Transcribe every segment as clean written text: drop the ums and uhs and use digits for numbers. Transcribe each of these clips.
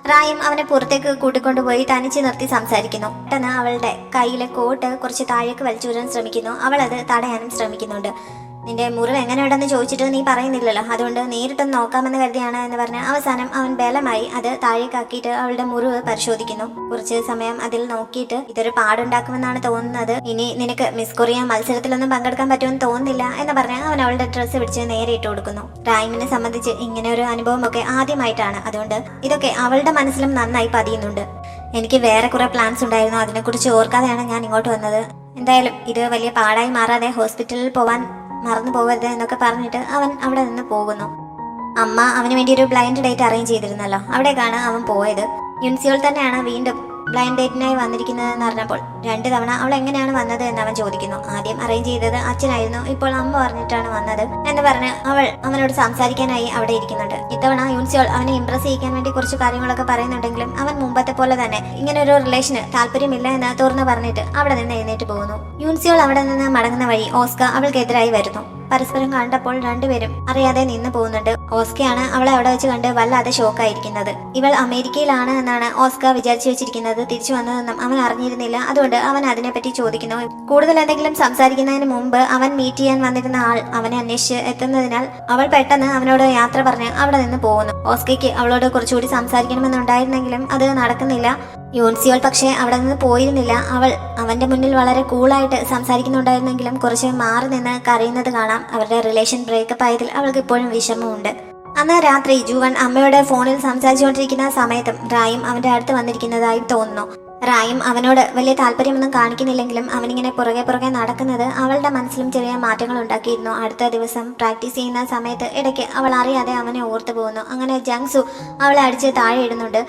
റായും അവനെ പുറത്തേക്ക് കൂട്ടിക്കൊണ്ടുപോയി തനിച്ച് നിർത്തി സംസാരിക്കുന്നു. പെട്ടെന്ന് അവളുടെ കയ്യിലെ കോട്ട് കുറച്ച് താഴേക്ക് വലിച്ചൂരാൻ ശ്രമിക്കുന്നു. അവൾ അത് തടയാനും ശ്രമിക്കുന്നുണ്ട്. നിന്റെ മുറിവ് എങ്ങനെയുണ്ടെന്ന് ചോദിച്ചിട്ട് നീ പറയുന്നില്ലല്ലോ, അതുകൊണ്ട് നേരിട്ടൊന്ന് നോക്കാമെന്ന് കരുതിയാണ് എന്ന് പറഞ്ഞ് അവസാനം അവൻ ബലമായി അത് താഴേക്കാക്കിയിട്ട് അവളുടെ മുറിവ് പരിശോധിക്കുന്നു. കുറച്ച് സമയം അതിൽ നോക്കിയിട്ട് ഇതൊരു പാടുണ്ടാക്കുമെന്നാണ് തോന്നുന്നത്, ഇനി നിനക്ക് മിസ് കൊറിയ മത്സരത്തിലൊന്നും പങ്കെടുക്കാൻ പറ്റുമെന്ന് തോന്നുന്നില്ല എന്ന് പറഞ്ഞ് അവൻ അവളുടെ ഡ്രസ്സ് പിടിച്ച് നേരെ ഇട്ട് കൊടുക്കുന്നു. റായിമിനെ സംബന്ധിച്ച് ഇങ്ങനെ ഒരു അനുഭവമൊക്കെ ആദ്യമായിട്ടാണ്, അതുകൊണ്ട് ഇതൊക്കെ അവളുടെ മനസ്സിലും നന്നായി പതിയുന്നുണ്ട്. എനിക്ക് വേറെ കുറെ പ്ലാൻസ് ഉണ്ടായിരുന്നു, അതിനെക്കുറിച്ച് ഓർക്കാതെയാണ് ഞാൻ ഇങ്ങോട്ട് വന്നത്. എന്തായാലും ഇത് വലിയ പാടായി മാറാതെ ഹോസ്പിറ്റലിൽ പോവാൻ മറന്നു പോകരുത് എന്നൊക്കെ പറഞ്ഞിട്ട് അവൻ അവിടെ നിന്ന് പോകുന്നു. അമ്മ അവന് വേണ്ടി ഒരു ബ്ലൈൻഡ് ഡേറ്റ് അറേഞ്ച് ചെയ്തിരുന്നല്ലോ, അവിടേക്കാണ് അവൻ പോയത്. യുൻസിയോൾ തന്നെയാണ് വീണ്ടും ബ്ലൈൻഡ് ഡേറ്റിനായി വന്നിരിക്കുന്നതെന്ന് അറിഞ്ഞപ്പോൾ 2 തവണ അവൾ എങ്ങനെയാണ് വന്നത് എന്ന് അവൻ ചോദിക്കുന്നു. ആദ്യം അറേഞ്ച് ചെയ്തത് അച്ഛനായിരുന്നു, ഇപ്പോൾ അമ്മ പറഞ്ഞിട്ടാണ് വന്നത് എന്ന് പറഞ്ഞ് അവൾ അവനോട് സംസാരിക്കാനായി അവിടെ ഇരിക്കുന്നുണ്ട്. ഇത്തവണ യുൻസിയോൾ അവനെ ഇംപ്രസ് ചെയ്യിക്കാൻ വേണ്ടി കുറച്ച് കാര്യങ്ങളൊക്കെ പറയുന്നുണ്ടെങ്കിലും അവൻ മുമ്പത്തെ പോലെ തന്നെ ഇങ്ങനെ ഒരു റിലേഷന് താല്പര്യമില്ല എന്ന് തുറന്നു പറഞ്ഞിട്ട് അവിടെ നിന്ന് എഴുന്നേറ്റ് പോകുന്നു. യുൻസിയോൾ അവിടെ നിന്ന് മടങ്ങുന്ന വഴി ഓസ്ക അവൾക്കെതിരായി വരുന്നു. പരസ്പരം കണ്ടപ്പോൾ രണ്ടുപേരും അറിയാതെ നിന്ന് പോകുന്നുണ്ട്. ഓസ്കയാണ് അവളെ അവിടെ വെച്ച് കണ്ട് വല്ലാതെ ഷോക്കായിരിക്കുന്നത്. ഇവൾ അമേരിക്കയിലാണ് എന്നാണ് ഓസ്ക വിചാരിച്ചു വെച്ചിരിക്കുന്നത്. തിരിച്ചു വന്നതെന്നും അവൻ അറിഞ്ഞിരുന്നില്ല. അതുകൊണ്ട് അവൻ അതിനെപ്പറ്റി ചോദിക്കുന്നു. കൂടുതൽ എന്തെങ്കിലും സംസാരിക്കുന്നതിന് മുമ്പ് അവൻ മീറ്റ് ചെയ്യാൻ വന്നിരുന്ന ആൾ അവനെ അന്വേഷിച്ച് എത്തുന്നതിനാൽ അവൾ പെട്ടെന്ന് അവനോട് യാത്ര പറഞ്ഞ് അവിടെ നിന്ന് പോകുന്നു. ഓസ്കയ്ക്ക് അവളോട് കുറച്ചുകൂടി സംസാരിക്കണമെന്നുണ്ടായിരുന്നെങ്കിലും അത് നടക്കുന്നില്ല. യുൻസിയോൾ പക്ഷേ അവിടെ നിന്ന് പോയിരുന്നില്ല. അവൾ അവന്റെ മുന്നിൽ വളരെ കൂളായിട്ട് സംസാരിക്കുന്നുണ്ടായിരുന്നെങ്കിലും കുറച്ച് മാറി നിന്ന് കരയുന്നത് കാണാം. അവരുടെ റിലേഷൻ ബ്രേക്കപ്പ് ആയതിൽ അവൾക്ക് ഇപ്പോഴും വിഷമമുണ്ട്. അന്ന് രാത്രി ജൂവൻ അമ്മയുടെ ഫോണിൽ സംസാരിച്ചുകൊണ്ടിരിക്കുന്ന സമയത്തും റായും അവന്റെ അടുത്ത് വന്നിരിക്കുന്നതായി തോന്നുന്നു. റായും അവനോട് വലിയ താല്പര്യമൊന്നും കാണിക്കുന്നില്ലെങ്കിലും അവനിങ്ങനെ പുറകെ നടക്കുന്നത് അവളുടെ മനസ്സിലും ചെറിയ മാറ്റങ്ങൾ ഉണ്ടാക്കിയിരുന്നു. അടുത്ത ദിവസം പ്രാക്ടീസ് ചെയ്യുന്ന സമയത്ത് ഇടയ്ക്ക് അവൾ അറിയാതെ അവനെ ഓർത്തു പോകുന്നു. അങ്ങനെ ജങ്സു അവളെ അടിച്ച് താഴെ ഇടുന്നുണ്ട്.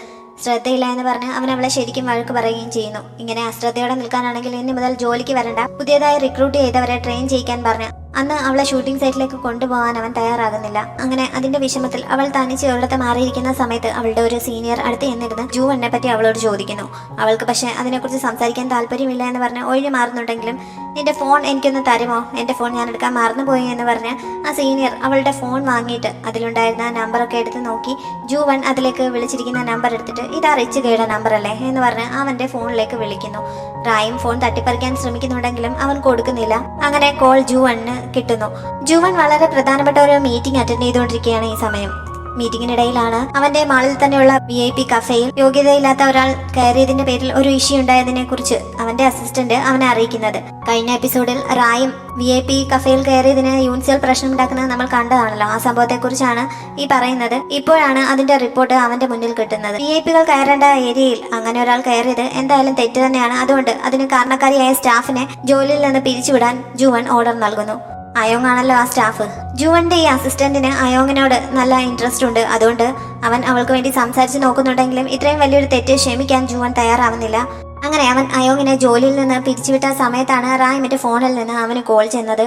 ശ്രദ്ധയില്ല എന്ന് പറഞ്ഞ് അവൻ അവളെ ശരിക്കും വഴക്ക് പറയുകയും ചെയ്യുന്നു. ഇങ്ങനെ അശ്രദ്ധയോടെ നിൽക്കാനാണെങ്കിൽ ഇനി മുതൽ ജോലിക്ക് വരണ്ട, പുതിയതായി റിക്രൂട്ട് ചെയ്തവരെ ട്രെയിൻ ചെയ്യിക്കാൻ പറഞ്ഞ് അന്ന് അവളെ ഷൂട്ടിംഗ് സൈറ്റിലേക്ക് കൊണ്ടുപോകാൻ അവൻ തയ്യാറാകുന്നില്ല. അങ്ങനെ അതിന്റെ വിഷമത്തിൽ അവൾ തനിച്ച് ഒരിടത്ത് മാറിയിരിക്കുന്ന സമയത്ത് അവളുടെ ഒരു സീനിയർ അടുത്ത് എന്നിരുന്ന് ജൂവനെ പറ്റി അവളോട് ചോദിക്കുന്നു. അവൾക്ക് പക്ഷെ അതിനെക്കുറിച്ച് സംസാരിക്കാൻ താല്പര്യമില്ല എന്ന് പറഞ്ഞ് ഒഴിഞ്ഞു മാറുന്നുണ്ടെങ്കിലും നിന്റെ ഫോൺ എനിക്കൊന്ന് തരുമോ, എന്റെ ഫോൺ ഞാൻ എടുക്കാൻ മറന്നുപോയി എന്ന് പറഞ്ഞ് ആ സീനിയർ അവളുടെ ഫോൺ വാങ്ങിയിട്ട് അതിലുണ്ടായിരുന്ന നമ്പറൊക്കെ എടുത്ത് നോക്കി ജൂവൻ അതിലേക്ക് വിളിച്ചിരിക്കുന്ന നമ്പർ എടുത്തിട്ട് ഇതാ റിച്ച് ഗേയുടെ നമ്പർ അല്ലേ എന്ന് പറഞ്ഞ് അവന്റെ ഫോണിലേക്ക് വിളിക്കുന്നു. റായും ഫോൺ തട്ടിപ്പറിക്കാൻ ശ്രമിക്കുന്നുണ്ടെങ്കിലും അവൻ കൊടുക്കുന്നില്ല. അങ്ങനെ കോൾ ജൂവന് കിട്ടുന്നു. ജൂവൻ വളരെ പ്രധാനപ്പെട്ട ഒരു മീറ്റിംഗ് അറ്റൻഡ് ചെയ്തുകൊണ്ടിരിക്കുകയാണ് ഈ സമയം. മീറ്റിംഗിനിടയിലാണ് അവന്റെ മാളിൽ തന്നെയുള്ള VIP കഫേയിൽ യോഗ്യതയില്ലാത്ത ഒരാൾ കയറിയതിന്റെ പേരിൽ ഒരു ഇഷ്യൂ ഉണ്ടായതിനെ കുറിച്ച് അവന്റെ അസിസ്റ്റന്റ് അവനെ അറിയിക്കുന്നത്. കഴിഞ്ഞ എപ്പിസോഡിൽ റായും VIP കഫേയിൽ കയറിയതിന് യൂൻസിയൽ പ്രശ്നം ഉണ്ടാക്കുന്നത് നമ്മൾ കണ്ടതാണല്ലോ. ആ സംഭവത്തെ കുറിച്ചാണ് ഈ പറയുന്നത്. ഇപ്പോഴാണ് അതിന്റെ റിപ്പോർട്ട് അവന്റെ മുന്നിൽ കിട്ടുന്നത്. VIPകൾ കയറേണ്ട ഏരിയയിൽ അങ്ങനെ ഒരാൾ കയറിയത് എന്തായാലും തെറ്റ് തന്നെയാണ്. അതുകൊണ്ട് അതിന് കാരണക്കാരിയായ സ്റ്റാഫിനെ ജോലിയിൽ നിന്ന് പിരിച്ചുവിടാൻ ജൂവൻ ഓർഡർ നൽകുന്നു. അയോങ് ആണല്ലോ ആ സ്റ്റാഫ്. ജൂവന്റെ ഈ അസിസ്റ്റന്റിന് അയോങ്ങിനോട് നല്ല ഇൻട്രസ്റ്റ് ഉണ്ട്. അതുകൊണ്ട് അവൻ അവൾക്ക് വേണ്ടി സംസാരിച്ച് നോക്കുന്നുണ്ടെങ്കിലും ഇത്രയും വലിയൊരു തെറ്റ് ക്ഷമിക്കാൻ ജൂവൻ തയ്യാറാവുന്നില്ല. അങ്ങനെ അവൻ അയോങ്ങിനെ ജോലിയിൽ നിന്ന് പിരിച്ചുവിട്ട സമയത്താണ് റായിമിന്റെ ഫോണിൽ നിന്ന് അവന് കോൾ ചെയ്യുന്നത്.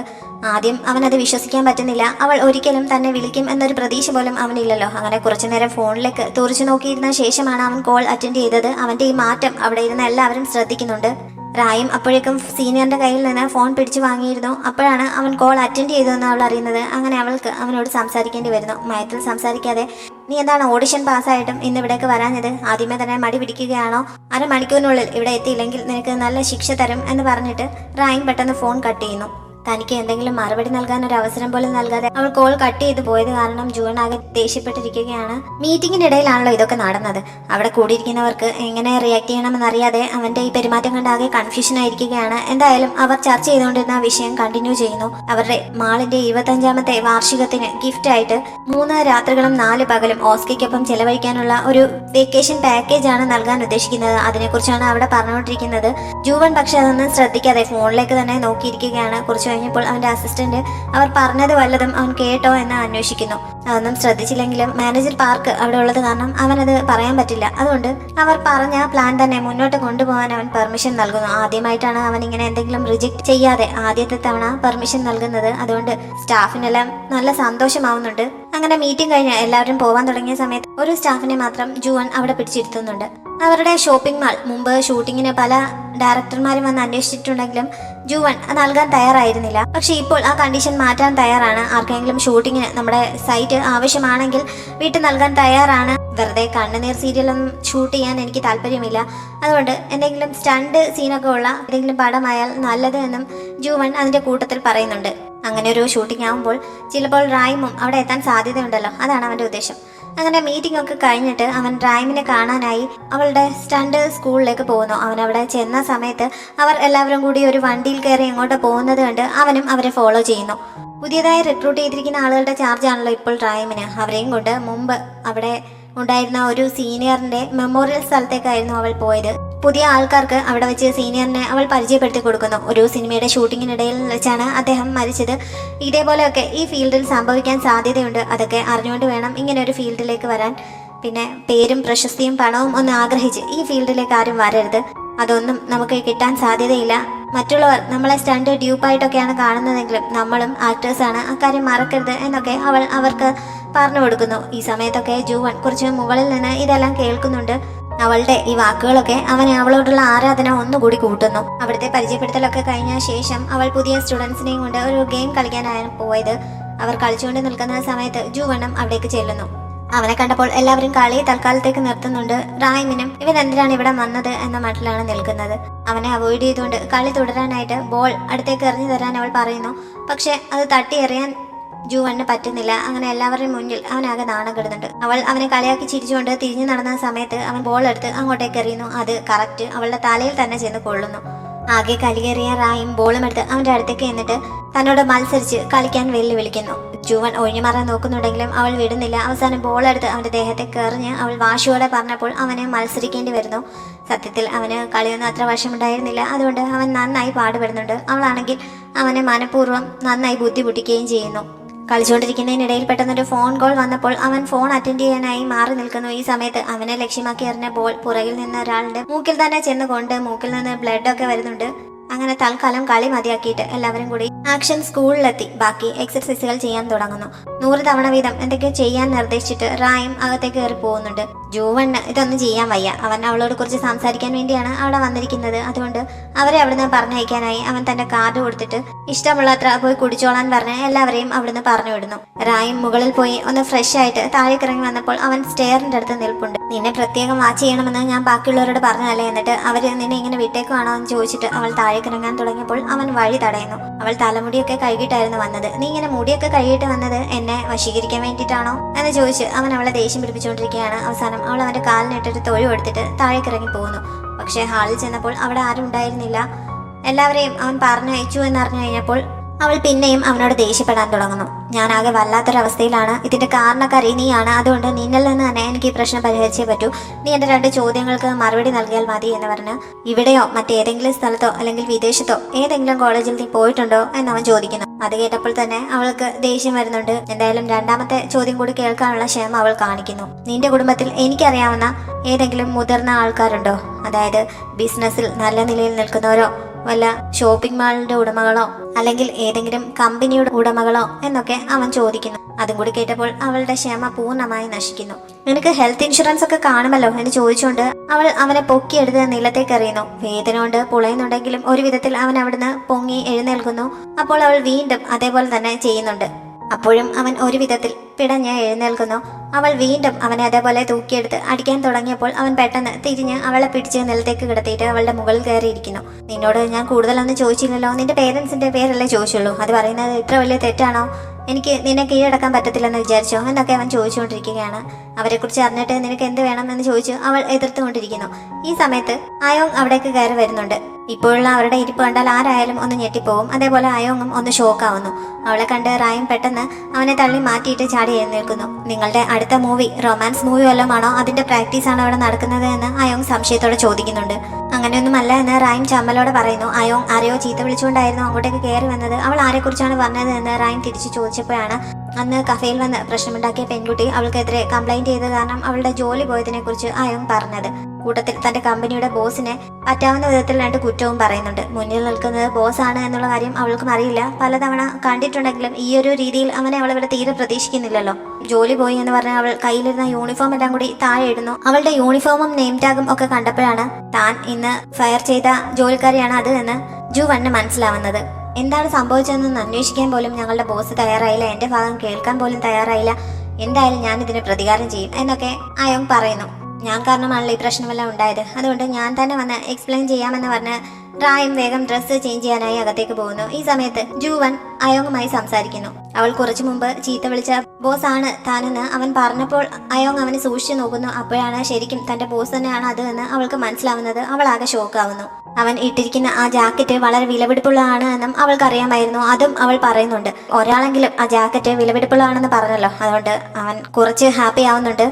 ആദ്യം അവനത് വിശ്വസിക്കാൻ പറ്റുന്നില്ല. അവൾ ഒരിക്കലും തന്നെ വിളിക്കും എന്നൊരു പ്രതീക്ഷ പോലും അവനില്ലല്ലോ. അങ്ങനെ കുറച്ചുനേരം ഫോണിലേക്ക് തുറച്ചു നോക്കിയിരുന്ന ശേഷമാണ് അവൻ കോൾ അറ്റൻഡ് ചെയ്തത്. അവന്റെ ഈ മാറ്റം അവിടെ ഇരുന്ന് എല്ലാവരും ശ്രദ്ധിക്കുന്നുണ്ട്. റായും അപ്പോഴേക്കും സീനിയറിന്റെ കയ്യിൽ നിന്ന് ഫോൺ പിടിച്ചു വാങ്ങിയിരുന്നു. അപ്പോഴാണ് അവൻ കോൾ അറ്റൻഡ് ചെയ്തതെന്ന് അവൾ അറിയുന്നത്. അങ്ങനെ അവൾക്ക് അവനോട് സംസാരിക്കേണ്ടി വരുന്നു. മയത്തിൽ സംസാരിക്കാതെ നീ എന്താണ് ഓഡിഷൻ പാസ്സായിട്ടും ഇന്ന് ഇവിടേക്ക് വരാഞ്ഞത്? ആദ്യമേ തന്നെ മടി പിടിക്കുകയാണോ? 1/2 മണിക്കൂറിനുള്ളിൽ ഇവിടെ എത്തിയില്ലെങ്കിൽ നിനക്ക് നല്ല ശിക്ഷ തരും എന്ന് പറഞ്ഞിട്ട് റായും പെട്ടെന്ന് ഫോൺ കട്ട് ചെയ്യുന്നു. തനിക്ക് എന്തെങ്കിലും മറുപടി നൽകാൻ ഒരു അവസരം പോലും നൽകാതെ അവൾ കോൾ കട്ട് ചെയ്ത് പോയത് കാരണം ജൂവൻ ആകെ ദേഷ്യപ്പെട്ടിരിക്കുകയാണ്. മീറ്റിംഗിനിടയിലാണല്ലോ ഇതൊക്കെ നടന്നത്. അവിടെ കൂടിയിരിക്കുന്നവർക്ക് എങ്ങനെ റിയാക്ട് ചെയ്യണമെന്നറിയാതെ അവന്റെ ഈ പെരുമാറ്റം കണ്ട് ആകെ കൺഫ്യൂഷൻ ആയിരിക്കുകയാണ്. എന്തായാലും അവർ ചർച്ച ചെയ്തുകൊണ്ടിരുന്ന വിഷയം കണ്ടിന്യൂ ചെയ്യുന്നു. അവരുടെ മാളിന്റെ 25ാമത്തെ വാർഷികത്തിന് ഗിഫ്റ്റ് ആയിട്ട് 3 രാത്രികളും 4 പകലും ഓസ്കയ്ക്കൊപ്പം ചെലവഴിക്കാനുള്ള ഒരു വെക്കേഷൻ പാക്കേജ് ആണ് നൽകാൻ ഉദ്ദേശിക്കുന്നത്. അതിനെക്കുറിച്ചാണ് അവിടെ പറഞ്ഞുകൊണ്ടിരിക്കുന്നത്. ജൂവൻ പക്ഷെ അതൊന്നും ശ്രദ്ധിക്കാതെ ഫോണിലേക്ക് തന്നെ നോക്കിയിരിക്കുകയാണ്. കുറച്ച് കഴിഞ്ഞപ്പോൾ അവന്റെ അസിസ്റ്റന്റ് അവർ പറഞ്ഞത് വല്ലതും അവൻ കേട്ടോ എന്ന് അന്വേഷിക്കുന്നു. അതൊന്നും ശ്രദ്ധിച്ചില്ലെങ്കിലും മാനേജർ പാർക്ക് അവിടെ ഉള്ളത് കാരണം അവനത് പറയാൻ പറ്റില്ല. അതുകൊണ്ട് അവർ പറഞ്ഞ പ്ലാൻ തന്നെ മുന്നോട്ട് കൊണ്ടുപോകാൻ അവൻ പെർമിഷൻ നൽകുന്നു. ആദ്യമായിട്ടാണ് അവൻ ഇങ്ങനെ എന്തെങ്കിലും റിജക്ട് ചെയ്യാതെ ആദ്യത്തെ തവണ പെർമിഷൻ നൽകുന്നത്. അതുകൊണ്ട് സ്റ്റാഫിനെല്ലാം നല്ല സന്തോഷമാവുന്നുണ്ട്. അങ്ങനെ മീറ്റിംഗ് കഴിഞ്ഞ് എല്ലാവരും പോവാൻ തുടങ്ങിയ സമയത്ത് ഒരു സ്റ്റാഫിനെ മാത്രം ജൂവൻ അവിടെ പിടിച്ചിരുത്തുന്നുണ്ട്. അവരുടെ ഷോപ്പിംഗ് മാൾ മുമ്പ് ഷൂട്ടിങ്ങിന് പല ഡയറക്ടർമാരും വന്ന് അന്വേഷിച്ചിട്ടുണ്ടെങ്കിലും ജൂവൺ നൽകാൻ തയ്യാറായിരുന്നില്ല. പക്ഷെ ഇപ്പോൾ ആ കണ്ടീഷൻ മാറ്റാൻ തയ്യാറാണ്. ആർക്കെങ്കിലും ഷൂട്ടിങ്ങിന് നമ്മുടെ സൈറ്റ് ആവശ്യമാണെങ്കിൽ വീട്ടിൽ നൽകാൻ തയ്യാറാണ്. വെറുതെ കണ്ണുനീർ സീരിയലൊന്നും ഷൂട്ട് ചെയ്യാൻ എനിക്ക് താല്പര്യമില്ല. അതുകൊണ്ട് എന്തെങ്കിലും സ്റ്റണ്ട് സീനൊക്കെ ഉള്ള ഏതെങ്കിലും പടമായാൽ നല്ലത് എന്നും ജൂവൺ അതിന്റെ കൂട്ടത്തിൽ പറയുന്നുണ്ട്. അങ്ങനെ ഒരു ഷൂട്ടിംഗ് ആകുമ്പോൾ ചിലപ്പോൾ റായിമും അവിടെ എത്താൻ സാധ്യതയുണ്ടല്ലോ, അതാണ് അവന്റെ ഉദ്ദേശം. അങ്ങനെ മീറ്റിംഗ് ഒക്കെ കഴിഞ്ഞിട്ട് അവൻ റായിമിനെ കാണാനായി അവളുടെ സ്റ്റണ്ട് സ്കൂളിലേക്ക് പോകുന്നു. അവൻ അവിടെ ചെന്ന സമയത്ത് അവർ എല്ലാവരും കൂടി ഒരു വണ്ടിയിൽ കയറി എങ്ങോട്ട് പോകുന്നത് കണ്ട് അവനും അവരെ ഫോളോ ചെയ്യുന്നു. പുതിയതായി റിക്രൂട്ട് ചെയ്തിരിക്കുന്ന ആളുകളുടെ ചാർജ് ആണല്ലോ ഇപ്പോൾ റായിമിന്. അവരെയും കൊണ്ട് മുമ്പ് അവിടെ ഉണ്ടായിരുന്ന ഒരു സീനിയറിന്റെ മെമ്മോറിയൽ സ്ഥലത്തേക്കായിരുന്നു അവൾ പോയത്. പുതിയ ആൾക്കാർക്ക് അവിടെ വെച്ച് സീനിയറിനെ അവൾ പരിചയപ്പെടുത്തി കൊടുക്കുന്നു. ഒരു സിനിമയുടെ ഷൂട്ടിങ്ങിനിടയിൽ വെച്ചാണ് അദ്ദേഹം മരിച്ചത്. ഇതേപോലെയൊക്കെ ഈ ഫീൽഡിൽ സംഭവിക്കാൻ സാധ്യതയുണ്ട്. അതൊക്കെ അറിഞ്ഞുകൊണ്ട് വേണം ഇങ്ങനെ ഒരു ഫീൽഡിലേക്ക് വരാൻ. പിന്നെ പേരും പ്രശസ്തിയും പണവും ഒന്നും ആഗ്രഹിച്ച് ഈ ഫീൽഡിലേക്ക് ആരും വരരുത്. അതൊന്നും നമുക്ക് കിട്ടാൻ സാധ്യതയില്ല. മറ്റുള്ളവർ നമ്മളെ സ്റ്റണ്ട് ഡ്യൂപ്പായിട്ടൊക്കെയാണ് കാണുന്നതെങ്കിലും നമ്മളും ആക്ടേഴ്സാണ്, അക്കാര്യം മറക്കരുത് എന്നൊക്കെ അവൾ അവർക്ക് പറഞ്ഞു കൊടുക്കുന്നു. ഈ സമയത്തൊക്കെ ജൂവൺ കുറച്ച് മുകളിൽ നിന്ന് ഇതെല്ലാം കേൾക്കുന്നുണ്ട്. അവളുടെ ഈ വാക്കുകളൊക്കെ അവനെ അവളോടുള്ള ആരാധന ഒന്നുകൂടി കൂട്ടുന്നു. അവിടുത്തെ പരിചയപ്പെടുത്തലൊക്കെ കഴിഞ്ഞ ശേഷം അവൾ പുതിയ സ്റ്റുഡൻസിനെയും കൊണ്ട് ഒരു ഗെയിം കളിക്കാനാണ് പോയത്. അവർ കളിച്ചുകൊണ്ട് നിൽക്കുന്ന സമയത്ത് ജൂവണ്ണും അവിടേക്ക് ചെല്ലുന്നു. അവനെ കണ്ടപ്പോൾ എല്ലാവരും കളി തൽക്കാലത്തേക്ക് നിർത്തുന്നുണ്ട്. റായിമിനും ഇവൻ എന്തിനാണ് ഇവിടെ വന്നത് എന്ന മട്ടിലാണ് നിൽക്കുന്നത്. അവനെ അവോയ്ഡ് ചെയ്തുകൊണ്ട് കളി തുടരാനായിട്ട് ബോൾ അടുത്തേക്ക് എറിഞ്ഞു തരാൻ അവൾ പറയുന്നു. പക്ഷെ അത് തട്ടി എറിയാൻ ജൂവണിന് പറ്റുന്നില്ല. അങ്ങനെ എല്ലാവരുടെയും മുന്നിൽ അവനാകെ നാണം കെടുന്നുണ്ട്. അവൾ അവനെ കളിയാക്കി ചിരിച്ചുകൊണ്ട് തിരിഞ്ഞു നടന്ന സമയത്ത് അവൻ ബോൾ എടുത്ത് അങ്ങോട്ടേക്ക് എറിയുന്നു. അത് കറക്റ്റ് അവളുടെ തലയിൽ തന്നെ ചെന്ന് കൊള്ളുന്നു. ആകെ കലികേറിയ റായും ബോളും എടുത്ത് അവന്റെ അടുത്തേക്ക് എന്നിട്ട് തന്നോട് മത്സരിച്ച് കളിക്കാൻ വെല്ലുവിളിക്കുന്നു. ജൂവൺ ഒഴിഞ്ഞു മാറാൻ നോക്കുന്നുണ്ടെങ്കിലും അവൾ വിടുന്നില്ല. അവസാനം ബോൾ എടുത്ത് അവന്റെ ദേഹത്തേക്ക് എറിഞ്ഞ് അവൾ വാശിയോടെ പറഞ്ഞപ്പോൾ അവന് മത്സരിക്കേണ്ടി വരുന്നു. സത്യത്തിൽ അവന് കളിയൊന്നും അത്ര വശമുണ്ടായിരുന്നില്ല. അതുകൊണ്ട് അവൻ നന്നായി പാടുപെടുന്നുണ്ട്. അവളാണെങ്കിൽ അവനെ മനഃപൂർവ്വം നന്നായി ബുദ്ധിമുട്ടിക്കുകയും ചെയ്യുന്നു. കളിച്ചുകൊണ്ടിരിക്കുന്നതിനിടയിൽ പെട്ടെന്നൊരു ഫോൺ കോൾ വന്നപ്പോൾ അവൻ ഫോൺ അറ്റൻഡ് ചെയ്യാനായി മാറി നിൽക്കുന്നു. ഈ സമയത്ത് അവനെ ലക്ഷ്യമാക്കി എറിഞ്ഞ ബോൾ പുറകിൽ നിന്ന് ഒരാളുടെ മൂക്കിൽ തന്നെ ചെന്നുകൊണ്ട് മൂക്കിൽ നിന്ന് ബ്ലഡ് ഒക്കെ വരുന്നുണ്ട്. അങ്ങനെ തൽക്കാലം കളി മതിയാക്കിയിട്ട് എല്ലാവരും കൂടി ആക്ഷൻ സ്കൂളിലെത്തി ബാക്കി എക്സർസൈസുകൾ ചെയ്യാൻ തുടങ്ങുന്നു. 100 തവണ വീതം എന്തൊക്കെയോ ചെയ്യാൻ നിർദ്ദേശിച്ചിട്ട് റായും അകത്തേക്ക് കയറി പോകുന്നുണ്ട്. ജൂവണ് ഇതൊന്നും ചെയ്യാൻ വയ്യ. അവൻ അവളോട് കുറിച്ച് സംസാരിക്കാൻ വേണ്ടിയാണ് അവിടെ വന്നിരിക്കുന്നത്. അതുകൊണ്ട് അവരെ അവിടുന്ന് പറഞ്ഞയക്കാനായി അവൻ തന്റെ കാർഡ് കൊടുത്തിട്ട് ഇഷ്ടമുള്ളത്ര പോയി കുടിച്ചോളാൻ പറഞ്ഞ് എല്ലാവരെയും അവിടുന്ന് പറഞ്ഞു വിടുന്നു. റായും മുകളിൽ പോയി ഒന്ന് ഫ്രഷ് ആയിട്ട് താഴേക്ക് ഇറങ്ങി വന്നപ്പോൾ അവൻ സ്റ്റെയറിന്റെ അടുത്ത് നിൽപ്പുണ്ട്. നിന്നെ പ്രത്യേകം വാച്ച് ചെയ്യണമെന്ന് ഞാൻ ബാക്കിയുള്ളവരോട് പറഞ്ഞതല്ലേ, എന്നിട്ട് അവര് നിന്നെ ഇങ്ങനെ വിട്ടേക്കുവാണോ എന്ന് ചോദിച്ചിട്ട് അവൾ താഴേക്ക് ഇറങ്ങാൻ തുടങ്ങിയപ്പോൾ അവൻ വഴി തടയുന്നു. അവൾ തലമുടിയൊക്കെ കഴുകിയിട്ടായിരുന്നു വന്നത്. നീ ഇങ്ങനെ മുടിയൊക്കെ കഴുകിയിട്ട് വന്നത് എന്നെ വശീകരിക്കാൻ വേണ്ടിയിട്ടാണോ എന്ന് ചോദിച്ച് അവൻ അവളെ ദേഷ്യം പിടിപ്പിച്ചുകൊണ്ടിരിക്കുകയാണ്. അവസാനം അവൾ അവന്റെ കാലിനിട്ടൊരു തൊഴി കൊടുത്തിട്ട് താഴേക്ക് ഇറങ്ങി പോകുന്നു. പക്ഷേ ഹാളിൽ ചെന്നപ്പോൾ അവിടെ ആരും ഉണ്ടായിരുന്നില്ല. എല്ലാവരെയും അവൻ പറഞ്ഞയച്ചു എന്നറിഞ്ഞു കഴിഞ്ഞപ്പോൾ അവൾ പിന്നെയും അവനോട് ദേഷ്യപ്പെടാൻ തുടങ്ങുന്നു. ഞാനാകെ വല്ലാത്തൊരവസ്ഥയിലാണ്. ഇതിന്റെ കാരണക്കാരി നീയാണ്. അതുകൊണ്ട് നിന്നിൽ നിന്ന് തന്നെ എനിക്ക് ഈ പ്രശ്നം പരിഹരിച്ചേ പറ്റൂ. നീ എന്റെ 2 ചോദ്യങ്ങൾക്ക് മറുപടി നൽകിയാൽ മതി എന്ന് പറഞ്ഞ് ഇവിടെയോ മറ്റേതെങ്കിലും സ്ഥലത്തോ അല്ലെങ്കിൽ വിദേശത്തോ ഏതെങ്കിലും കോളേജിൽ നീ പോയിട്ടുണ്ടോ എന്നവൻ ചോദിക്കുന്നു. അത് കേട്ടപ്പോൾ തന്നെ അവൾക്ക് ദേഷ്യം വരുന്നുണ്ട്. എന്തായാലും 2ാമത്തെ ചോദ്യം കൂടി കേൾക്കാനുള്ള ക്ഷമ അവൾ കാണിക്കുന്നു. നിന്റെ കുടുംബത്തിൽ എനിക്കറിയാവുന്ന ഏതെങ്കിലും മുതിർന്ന ആൾക്കാരുണ്ടോ? അതായത് ബിസിനസ്സിൽ നല്ല നിലയിൽ നിൽക്കുന്നവരോ വല്ല ഷോപ്പിംഗ് മാളിന്റെ ഉടമകളോ അല്ലെങ്കിൽ ഏതെങ്കിലും കമ്പനിയുടെ ഉടമകളോ എന്നൊക്കെ അവൻ ചോദിക്കുന്നു. അതും കൂടി കേട്ടപ്പോൾ അവളുടെ ക്ഷമ പൂർണ്ണമായി നശിക്കുന്നു. നിനക്ക് ഹെൽത്ത് ഇൻഷുറൻസ് ഒക്കെ കാണുമല്ലോ എന്ന് ചോദിച്ചുകൊണ്ട് അവൾ അവനെ പൊക്കിയെടുത്ത് നിലത്തേക്ക് എറിയുന്നു. വേദന കൊണ്ട് പുളയുന്നുണ്ടെങ്കിലും ഒരു വിധത്തിൽ അവൻ അവിടുന്ന് പൊങ്ങി എഴുന്നേൽക്കുന്നു. അപ്പോൾ അവൾ വീണ്ടും അതേപോലെ തന്നെ ചെയ്യുന്നുണ്ട്. അപ്പോഴും അവൻ ഒരു വിധത്തിൽ പിടഞ്ഞ് എഴുന്നേൽക്കുന്നു. അവൾ വീണ്ടും അവനെ അതേപോലെ തൂക്കിയെടുത്ത് അടിക്കാൻ തുടങ്ങിയപ്പോൾ അവൻ പെട്ടെന്ന് തിരിഞ്ഞ് അവളെ പിടിച്ച് നിലത്തേക്ക് കിടത്തിയിട്ട് അവളുടെ മുകളിൽ കയറിയിരിക്കുന്നു. നിന്നോട് ഞാൻ കൂടുതലൊന്നും ചോദിച്ചില്ലല്ലോ. നിന്റെ പേരൻസിന്റെ പേരല്ലേ ചോദിച്ചുള്ളൂ. അത് പറയുന്നത് ഇത്ര വലിയ തെറ്റാണോ? എനിക്ക് നിന്നെ കീഴടക്കാൻ പറ്റത്തില്ലെന്ന് വിചാരിച്ചോ എന്നൊക്കെ അവൻ ചോദിച്ചുകൊണ്ടിരിക്കുകയാണ്. അവരെക്കുറിച്ച് അറിഞ്ഞിട്ട് നിനക്ക് എന്ത് വേണം എന്ന് ചോദിച്ച് അവൾ എതിർത്തുകൊണ്ടിരിക്കുന്നു. ഈ സമയത്ത് അയോങ് അവിടേക്ക് കയറി വരുന്നുണ്ട്. ഇപ്പോഴുള്ള അവരുടെ ഇരിപ്പ് കണ്ടാൽ ആരായാലും ഒന്ന് ഞെട്ടിപ്പോവും. അതേപോലെ അയോങ്ങും ഒന്ന് ഷോക്കാവുന്നു. അവളെ കണ്ട് റായും പെട്ടെന്ന് അവനെ തള്ളി മാറ്റിയിട്ട് ചാടി എഴുന്നേൽക്കുന്നു. നിങ്ങളുടെ അടുത്ത മൂവി റൊമാൻസ് മൂവി വല്ലതുമാണോ? അതിന്റെ പ്രാക്ടീസ് ആണോ അവിടെ നടക്കുന്നത് എന്ന് അയോങ് സംശയത്തോടെ ചോദിക്കുന്നുണ്ട്. അങ്ങനെയൊന്നുമല്ല എന്ന് റായും ചമ്മലോടെ പറയുന്നു. അയോങ് ആരെയോ ചീത്ത വിളിച്ചുകൊണ്ടായിരുന്നു അങ്ങോട്ടേക്ക് കയറി വന്നത്. അവൾ ആരെക്കുറിച്ചാണ് പറഞ്ഞത് എന്ന് റായും തിരിച്ചു ചോദിച്ചപ്പോഴാണ് അന്ന് കഫേയിൽ വന്ന് പ്രശ്നമുണ്ടാക്കിയ പെൺകുട്ടി അവൾക്കെതിരെ കംപ്ലൈന്റ് ചെയ്ത കാരണം അവളുടെ ജോലി പോയതിനെ കുറിച്ച് അയോങ് പറഞ്ഞത്. കൂട്ടത്തിൽ തന്റെ കമ്പനിയുടെ ബോസിനെ പറ്റാവുന്ന വിധത്തിൽ 2 കുറ്റവും പറയുന്നുണ്ട്. മുന്നിൽ നിൽക്കുന്നത് ബോസാണ് എന്നുള്ള കാര്യം അവൾക്കും അറിയില്ല. പലതവണ കണ്ടിട്ടുണ്ടെങ്കിലും ഈ ഒരു രീതിയിൽ അവനെ അവളിവിടെ തീരെ പ്രതീക്ഷിക്കുന്നില്ലല്ലോ. ജോലി പോയി എന്ന് പറഞ്ഞാൽ അവൾ കയ്യിലിരുന്ന യൂണിഫോം എല്ലാം കൂടി താഴെ ഇടുന്നു. അവളുടെ യൂണിഫോമും നെയിം ടാഗും ഒക്കെ കണ്ടപ്പോഴാണ് താൻ ഇന്ന് ഫയർ ചെയ്ത ജോലിക്കാരിയാണ് അത് എന്ന് ജുവന് മനസ്സിലാവുന്നത്. എന്താണ് സംഭവിച്ചതെന്ന് അന്വേഷിക്കാൻ പോലും ഞങ്ങളുടെ ബോസ് തയ്യാറായില്ല, എന്റെ ഭാഗം കേൾക്കാൻ പോലും തയ്യാറായില്ല. എന്തായാലും ഞാൻ ഇതിന് പ്രതികാരം ചെയ്യും എന്നൊക്കെ അയോങ് പറയുന്നു. ഞാൻ കാരണമാണല്ലോ ഈ പ്രശ്നമെല്ലാം ഉണ്ടായത്, അതുകൊണ്ട് ഞാൻ തന്നെ വന്ന് എക്സ്പ്ലെയിൻ ചെയ്യാമെന്ന് പറഞ്ഞ് റായും വേഗം ഡ്രസ്സ് ചേഞ്ച് ചെയ്യാനായി അകത്തേക്ക് പോകുന്നു. ഈ സമയത്ത് ജുവൻ അയോങ്ങുമായി സംസാരിക്കുന്നു. അവൾ കുറച്ചു മുമ്പ് ചീത്ത വിളിച്ച ബോസ് ആണ് താനെന്ന് അവൻ പറഞ്ഞപ്പോൾ അയോങ് അവനെ സൂക്ഷിച്ചു നോക്കുന്നു. അപ്പോഴാണ് ശരിക്കും തന്റെ ബോസ് തന്നെയാണ് അത് എന്ന് അവൾക്ക് മനസ്സിലാവുന്നത്. അവൾ ആകെ ഷോക്കാവുന്നു. അവൻ ഇട്ടിരിക്കുന്ന ആ ജാക്കറ്റ് വളരെ വിലപിടിപ്പുള്ളതാണ് എന്നും അവൾക്കറിയാമായിരുന്നു. അതും അവൾ പറയുന്നുണ്ട്. ഒരാളെങ്കിലും ആ ജാക്കറ്റ് വിലപിടിപ്പുള്ളതാണെന്ന് പറഞ്ഞല്ലോ, അതുകൊണ്ട് അവൻ കുറച്ച് ഹാപ്പി ആവുന്നുണ്ട്.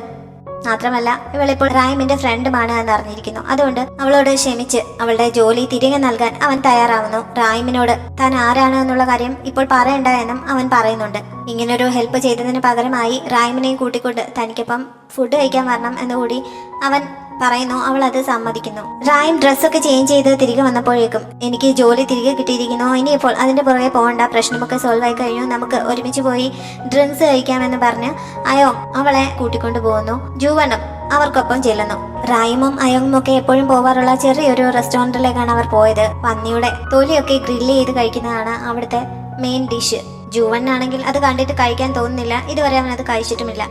മാത്രമല്ല ഇവളിപ്പോൾ റായിമിന്റെ ഫ്രണ്ടുമാണ് എന്ന് അറിഞ്ഞിരിക്കുന്നു. അതുകൊണ്ട് അവളോട് ക്ഷമിച്ച് അവളുടെ ജോലി തിരികെ നൽകാൻ അവൻ തയ്യാറാവുന്നു. റായിമിനോട് താൻ ആരാണ് എന്നുള്ള കാര്യം ഇപ്പോൾ പറയണ്ട എന്നും അവൻ പറയുന്നുണ്ട്. ഇങ്ങനൊരു ഹെൽപ്പ് ചെയ്തതിന് പകരമായി റായിമിനെയും കൂട്ടിക്കൊണ്ട് തനിക്കൊപ്പം ഫുഡ് കഴിക്കാൻ വരണം എന്നുകൂടി അവൻ പറയുന്നു. അവൾ അത് സമ്മതിക്കുന്നു. റായിം ഡ്രസ്സൊക്കെ ചേഞ്ച് ചെയ്ത് തിരികെ വന്നപ്പോഴേക്കും എനിക്ക് ജോലി തിരികെ കിട്ടിയിരിക്കുന്നു, ഇനിയിപ്പോൾ അതിന്റെ പുറകെ പോകണ്ട, പ്രശ്നമൊക്കെ സോൾവ് ആയി കഴിഞ്ഞു, നമുക്ക് ഒരുമിച്ച് പോയി ഡ്രിങ്ക്സ് കഴിക്കാമെന്ന് പറഞ്ഞ് അയോങ് അവളെ കൂട്ടിക്കൊണ്ടു പോകുന്നു. ജുവനും അവർക്കൊപ്പം ചെല്ലുന്നു. റായിമും അയോങ്ങും ഒക്കെ എപ്പോഴും പോവാറുള്ള ചെറിയൊരു റെസ്റ്റോറന്റിലേക്കാണ് അവർ പോയത്. പന്നിയുടെ തൊലിയൊക്കെ ഗ്രില്ല് ചെയ്ത് കഴിക്കുന്നതാണ് അവിടുത്തെ മെയിൻ ഡിഷ്. ജുവനാണെങ്കിൽ അത് കണ്ടിട്ട് കഴിക്കാൻ തോന്നുന്നില്ല, ഇതുവരെ അവൻ അത് കഴിച്ചിട്ടുമില്ല.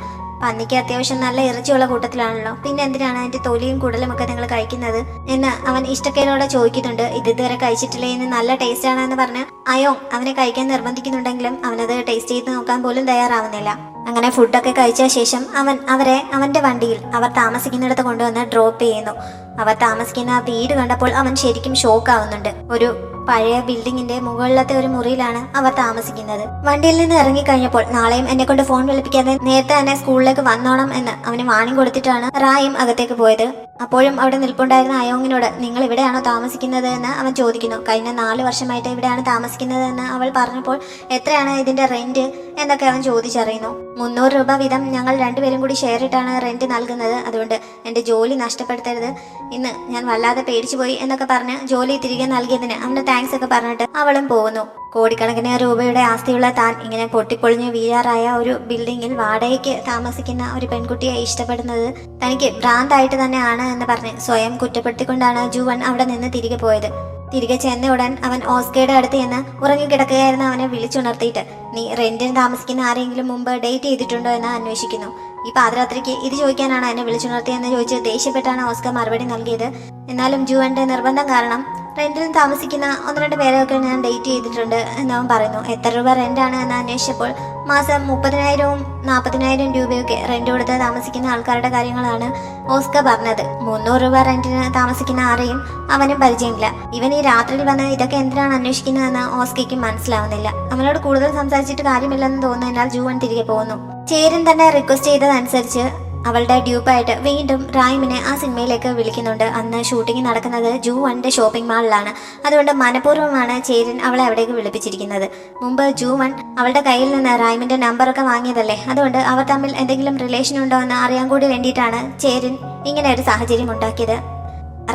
പന്നിക്ക് അത്യാവശ്യം നല്ല ഇറച്ചിയുള്ള കൂട്ടത്തിലാണല്ലോ, പിന്നെ എന്തിനാണ് അതിന്റെ തൊലിയും കുടലും ഒക്കെ നിങ്ങൾ കഴിക്കുന്നത് എന്ന് അവൻ ഇഷ്ടക്കേടോടെ ചോദിക്കുന്നുണ്ട്. ഇത് ഇതുവരെ കഴിച്ചിട്ടില്ലേ, ഇന്ന് നല്ല ടേസ്റ്റ് ആണെന്ന് പറഞ്ഞ് അയോങ് അവനെ കഴിക്കാൻ നിർബന്ധിക്കുന്നുണ്ടെങ്കിലും അവനത് ടേസ്റ്റ് ചെയ്ത് നോക്കാൻ പോലും തയ്യാറാവുന്നില്ല. അങ്ങനെ ഫുഡൊക്കെ കഴിച്ച ശേഷം അവൻ അവരെ അവന്റെ വണ്ടിയിൽ അവർ താമസിക്കുന്നിടത്ത് കൊണ്ടുവന്ന് ഡ്രോപ്പ് ചെയ്യുന്നു. അവർ താമസിക്കുന്ന വീട് കണ്ടപ്പോൾ അവൻ ശരിക്കും ഷോക്ക് ആവുന്നുണ്ട്. ഒരു പഴയ ബിൽഡിങ്ങിന്റെ മുകളിലത്തെ ഒരു മുറിയിലാണ് അവർ താമസിക്കുന്നത്. വണ്ടിയിൽ നിന്ന് ഇറങ്ങിക്കഴിഞ്ഞപ്പോൾ നാളെയും എന്നെ കൊണ്ട് ഫോൺ വിളിപ്പിക്കാതെ നേരത്തെ തന്നെ സ്കൂളിലേക്ക് വന്നോണം എന്ന് അവന് വാണിംഗ് കൊടുത്തിട്ടാണ് റായും അകത്തേക്ക് പോയത്. അപ്പോഴും അവിടെ നിൽപ്പുണ്ടായിരുന്ന അയോങ്ങിനോട് നിങ്ങൾ ഇവിടെയാണോ താമസിക്കുന്നത് എന്ന് അവൻ ചോദിക്കുന്നു. കഴിഞ്ഞ 4 വർഷമായിട്ട് ഇവിടെയാണ് താമസിക്കുന്നത് എന്ന് അവൾ പറഞ്ഞപ്പോൾ എത്രയാണ് ഇതിന്റെ റെന്റ് എന്നൊക്കെ അവൻ ചോദിച്ചറിയുന്നു. 300 രൂപ വീതം ഞങ്ങൾ രണ്ടുപേരും കൂടി ഷെയർ ഇട്ടാണ് റെന്റ് നൽകുന്നത്, അതുകൊണ്ട് എന്റെ ജോലി നഷ്ടപ്പെടുത്തരുത്, ഇന്ന് ഞാൻ വല്ലാതെ പേടിച്ചു പോയി എന്നൊക്കെ പറഞ്ഞ് ജോലി തിരികെ നൽകിയതിന് അവന് താങ്ക്സ് ഒക്കെ പറഞ്ഞിട്ട് അവളും പോകുന്നു. കോടിക്കണക്കിന് രൂപയുടെ ആസ്തിയുള്ള താൻ ഇങ്ങനെ പൊട്ടിപ്പൊളിഞ്ഞ് വീഴാറായ ഒരു ബിൽഡിങ്ങിൽ വാടകയ്ക്ക് താമസിക്കുന്ന ഒരു പെൺകുട്ടിയെ ഇഷ്ടപ്പെടുന്നത് തനിക്ക് ഭ്രാന്തായിട്ട് തന്നെയാണ് എന്ന് പറഞ്ഞ് സ്വയം കുറ്റപ്പെടുത്തിക്കൊണ്ടാണ് ജുവൻ അവിടെ നിന്ന് തിരികെ പോയത്. തിരികെ ചെന്ന ഉടൻ അവൻ ഓസ്കയുടെ അടുത്ത് ചെന്ന് ഉറങ്ങിക്കിടക്കുകയായിരുന്ന അവനെ വിളിച്ചുണർത്തിയിട്ട് നീ റെന്റിന് താമസിക്കുന്ന ആരെങ്കിലും മുമ്പ് ഡേറ്റ് ചെയ്തിട്ടുണ്ടോ എന്ന് അന്വേഷിക്കുന്നു. ഈ പാതിരാത്രിക്ക് ഇത് ചോദിക്കാനാണ് എന്നെ വിളിച്ചുണർത്തിയെന്ന് ചോദിച്ച് ദേഷ്യപ്പെട്ടാണ് ഓസ്കർ മറുപടി നൽകിയത്. എന്നാലും ജുവന്റെ നിർബന്ധം കാരണം റെന്റിൽ താമസിക്കുന്ന 1-2 പേരെയൊക്കെ ഞാൻ ഡേറ്റ് ചെയ്തിട്ടുണ്ട് എന്ന് അവൻ പറയുന്നു. എത്ര രൂപ റെന്റാണ് എന്ന് അന്വേഷിച്ചപ്പോൾ മാസം 30,000-വും 40,000 രൂപയൊക്കെ റെന്റ് കൊടുത്ത് താമസിക്കുന്ന ആൾക്കാരുടെ കാര്യങ്ങളാണ് ഓസ്കർ പറഞ്ഞത്. 300 രൂപ റെന്റിന് താമസിക്കുന്ന ആരെയും അവനും പരിചയമില്ല. ഇവൻ ഈ രാത്രിയിൽ വന്ന് ഇതൊക്കെ എന്തിനാണ് അന്വേഷിക്കുന്നതെന്ന് ഓസ്കയ്ക്ക് മനസ്സിലാവുന്നില്ല. അവനോട് കൂടുതൽ സംസാരിച്ചിട്ട് കാര്യമില്ലെന്ന് തോന്നുന്നതിനാൽ ജുവൻ തിരികെ പോകുന്നു. ചേരൻ തന്നെ റിക്വസ്റ്റ് ചെയ്തതനുസരിച്ച് അവളുടെ ഡ്യൂപ്പായിട്ട് വീണ്ടും റായിമിനെ ആ സിനിമയിലേക്ക് വിളിക്കുന്നുണ്ട്. അന്ന് ഷൂട്ടിംഗ് നടക്കുന്നത് ജുവന്റെ ഷോപ്പിംഗ് മാളിലാണ്. അതുകൊണ്ട് മനഃപൂർവ്വമാണ് ചേരൻ അവളെ അവിടേക്ക് വിളിപ്പിച്ചിരിക്കുന്നത്. മുമ്പ് ജുവൻ അവളുടെ കയ്യിൽ നിന്ന് റായിമിന്റെ നമ്പറൊക്കെ വാങ്ങിയതല്ലേ, അതുകൊണ്ട് അവർ തമ്മിൽ എന്തെങ്കിലും റിലേഷൻ ഉണ്ടോ എന്ന് അറിയാൻ കൂടി വേണ്ടിയിട്ടാണ് ചേരൻ ഇങ്ങനെ ഒരു സാഹചര്യം ഉണ്ടാക്കിയത്.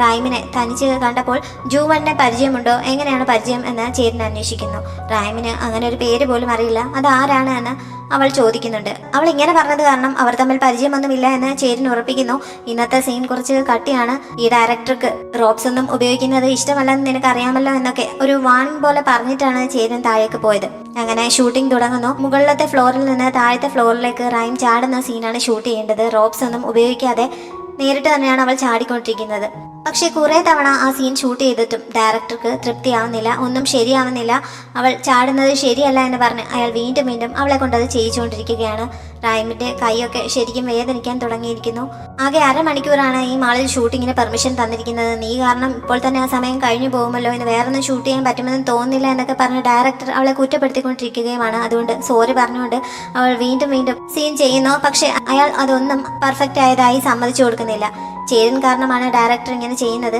റായിമിനെ തനിച്ച് കണ്ടപ്പോൾ ജുവനെ പരിചയമുണ്ടോ, എങ്ങനെയാണ് പരിചയം എന്ന് ചേരൻ അന്വേഷിക്കുന്നു. റായിമിന് അങ്ങനെ ഒരു പേര് പോലും അറിയില്ല, അത് ആരാണ് എന്ന് അവൾ ചോദിക്കുന്നുണ്ട്. അവൾ ഇങ്ങനെ പറഞ്ഞത് കാരണം അവർ തമ്മിൽ പരിചയമൊന്നുമില്ല എന്ന് ചേരൻ ഉറപ്പിക്കുന്നു. ഇന്നത്തെ സീൻ കുറച്ച് കട്ടിയാണ്, ഈ ഡയറക്ടർക്ക് റോപ്സ് ഒന്നും ഉപയോഗിക്കുന്നത് ഇഷ്ടമല്ലെന്ന് നിനക്ക് അറിയാമല്ലോ എന്നൊക്കെ ഒരു വാണിംഗ് പോലെ പറഞ്ഞിട്ടാണ് ചേരൻ താഴേക്ക് പോയത്. അങ്ങനെ ഷൂട്ടിംഗ് തുടങ്ങുന്നു. മുകളിലത്തെ ഫ്ലോറിൽ നിന്ന് താഴത്തെ ഫ്ലോറിലേക്ക് റായിം ചാടുന്ന സീനാണ് ഷൂട്ട് ചെയ്യേണ്ടത്. റോപ്സ് ഒന്നും ഉപയോഗിക്കാതെ നേരിട്ട് തന്നെയാണ് അവൾ ചാടിക്കൊണ്ടിരിക്കുന്നത്. പക്ഷെ കുറെ തവണ ആ സീൻ ഷൂട്ട് ചെയ്തിട്ടും ഡയറക്ടർക്ക് തൃപ്തിയാവുന്നില്ല, ഒന്നും ശരിയാവുന്നില്ല. അവൾ ചാടുന്നത് ശരിയല്ല എന്ന് പറഞ്ഞ് അയാൾ വീണ്ടും വീണ്ടും അവളെ കൊണ്ടത് ചെയ്യിച്ചുകൊണ്ടിരിക്കുകയാണ്. റായിമിന്റെ കൈയൊക്കെ ശരിക്കും വേദനിക്കാൻ തുടങ്ങിയിരിക്കുന്നു. ആകെ 1/2 മണിക്കൂറാണ് ഈ മാളിൽ ഷൂട്ടിങ്ങിന് പെർമിഷൻ തന്നിരിക്കുന്നത്. നീ കാരണം ഇപ്പോൾ തന്നെ ആ സമയം കഴിഞ്ഞു പോകുമല്ലോ, ഇന്ന് വേറൊന്നും ഷൂട്ട് ചെയ്യാൻ പറ്റുമെന്ന് തോന്നുന്നില്ല എന്നൊക്കെ പറഞ്ഞ് ഡയറക്ടർ അവളെ കുറ്റപ്പെടുത്തിക്കൊണ്ടിരിക്കുകയുമാണ്. അതുകൊണ്ട് സോറി പറഞ്ഞുകൊണ്ട് അവൾ വീണ്ടും വീണ്ടും സീൻ ചെയ്യുന്നു. പക്ഷെ അയാൾ അതൊന്നും പെർഫെക്റ്റ് ആയതായി സമ്മതിച്ചു കൊടുക്കുന്നില്ല. ചേരൻ കാരണമാണ് ഡയറക്ടർ ഇങ്ങനെ ചെയ്യുന്നത്.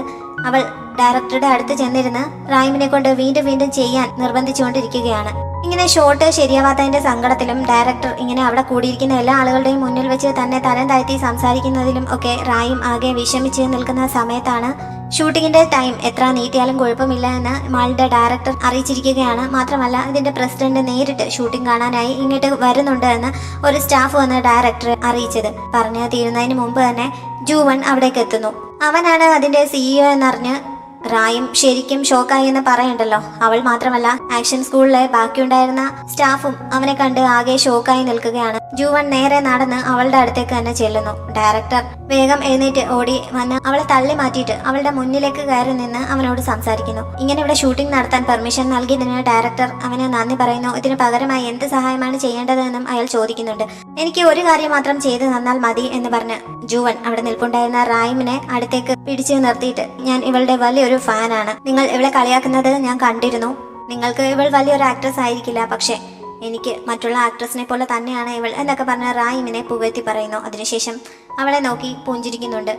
അവൾ ഡയറക്ടറുടെ അടുത്ത് ചെന്നിരുന്ന് റായിമിനെ കൊണ്ട് വീണ്ടും വീണ്ടും ചെയ്യാൻ നിർബന്ധിച്ചുകൊണ്ടിരിക്കുകയാണ്. ഇങ്ങനെ ഷോട്ട് ശരിയാവാത്തതിന്റെ സങ്കടത്തിലും ഡയറക്ടർ ഇങ്ങനെ അവിടെ കൂടിയിരിക്കുന്ന എല്ലാ ആളുകളുടെയും മുന്നിൽ വെച്ച് തന്നെ തരം താഴ്ത്തി സംസാരിക്കുന്നതിലും ഒക്കെ റായിം ആകെ വിഷമിച്ച് നിൽക്കുന്ന സമയത്താണ് ഷൂട്ടിങ്ങിന്റെ ടൈം എത്ര നീട്ടിയാലും കുഴപ്പമില്ല എന്ന് മാളിന്റെ ഡയറക്ടർ അറിയിച്ചിരിക്കുകയാണ്. മാത്രമല്ല ഇതിന്റെ പ്രസിഡന്റ് നേരിട്ട് ഷൂട്ടിംഗ് കാണാനായി ഇങ്ങോട്ട് വരുന്നുണ്ട് എന്ന് ഒരു സ്റ്റാഫ് വന്ന് ഡയറക്ടറെ അറിയിച്ചത്. പറഞ്ഞു തീരുന്നതിന് മുമ്പ് തന്നെ ജുവൻ അവിടേക്ക് എത്തുന്നു. അവനാണ് അതിന്റെ CEO എന്നറിഞ്ഞ് റായും ശരിക്കും ഷോക്കായി എന്ന് പറയണ്ടല്ലോ. അവൾ മാത്രമല്ല, ആക്ഷൻ സ്കൂളിലെ ബാക്കിയുണ്ടായിരുന്ന സ്റ്റാഫും അവനെ കണ്ട് ആകെ ഷോക്കായി നിൽക്കുകയാണ്. ജൂവൺ നേരെ നടന്ന് അവളുടെ അടുത്തേക്ക് തന്നെ ചെല്ലുന്നു. ഡയറക്ടർ വേഗം എഴുന്നേറ്റ് ഓടി വന്ന് അവളെ തള്ളി മാറ്റിയിട്ട് അവളുടെ മുന്നിലേക്ക് കയറി നിന്ന് അവനോട് സംസാരിക്കുന്നു. ഇങ്ങനെ ഇവിടെ ഷൂട്ടിംഗ് നടത്താൻ പെർമിഷൻ നൽകിയതിന് ഡയറക്ടർ അവന് നന്ദി പറയുന്നു. ഇതിന് പകരമായി എന്ത് സഹായമാണ് ചെയ്യേണ്ടതെന്നും അയാൾ ചോദിക്കുന്നുണ്ട്. എനിക്ക് ഒരു കാര്യം മാത്രം ചെയ്തു തന്നാൽ മതി എന്ന് പറഞ്ഞ് ജൂവൺ അവിടെ നിൽപ്പുണ്ടായിരുന്ന റായിമിനെ അടുത്തേക്ക് പിടിച്ചു നിർത്തിയിട്ട്, ഞാൻ ഇവളുടെ വലിയൊരു ഫാനാണ്. നിങ്ങൾ ഇവളെ കളിയാക്കുന്നത് ഞാൻ കണ്ടിരുന്നു. നിങ്ങൾക്ക് ഇവൾ വലിയൊരു ആക്ട്രസ് ആയിരിക്കില്ല, പക്ഷേ എനിക്ക് മറ്റുള്ള ആക്ട്രസിനെ പോലെ തന്നെയാണ് ഇവൾ എന്നൊക്കെ പറഞ്ഞ റായിമിനെ പുകഴ്ത്തി പറയുന്നു. അതിനുശേഷം അവളെ നോക്കി പുഞ്ചിരിക്കുന്നുണ്ട്.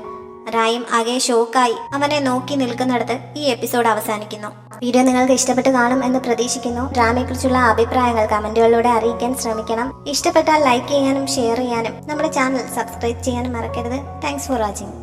റായിം ആകെ ഷോക്കായി അവനെ നോക്കി നിൽക്കുന്നിടത്ത് ഈ എപ്പിസോഡ് അവസാനിക്കുന്നു. വീഡിയോ നിങ്ങൾക്ക് ഇഷ്ടപ്പെട്ട് കാണും എന്ന് പ്രതീക്ഷിക്കുന്നു. ഡ്രാമയെക്കുറിച്ചുള്ള അഭിപ്രായങ്ങൾ കമന്റുകളിലൂടെ അറിയിക്കാൻ ശ്രമിക്കണം. ഇഷ്ടപ്പെട്ടാൽ ലൈക്ക് ചെയ്യാനും ഷെയർ ചെയ്യാനും നമ്മുടെ ചാനൽ സബ്സ്ക്രൈബ് ചെയ്യാനും മറക്കരുത്. Thanks for watching.